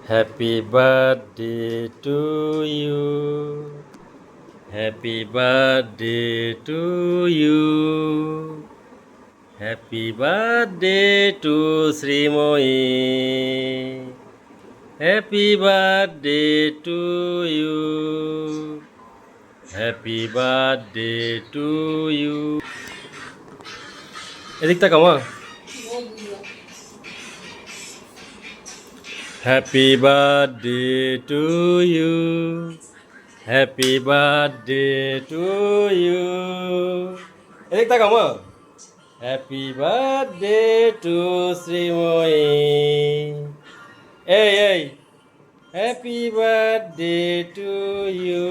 Happy birthday to you, happy birthday to you, happy birthday to Srimoyee, happy birthday to you, happy birthday to you. এদিক তাকাও মা। Happy birthday to you, happy birthday to you. এদিক তাকাও মা। Happy birthday to Srimoyee. এই happy birthday to you.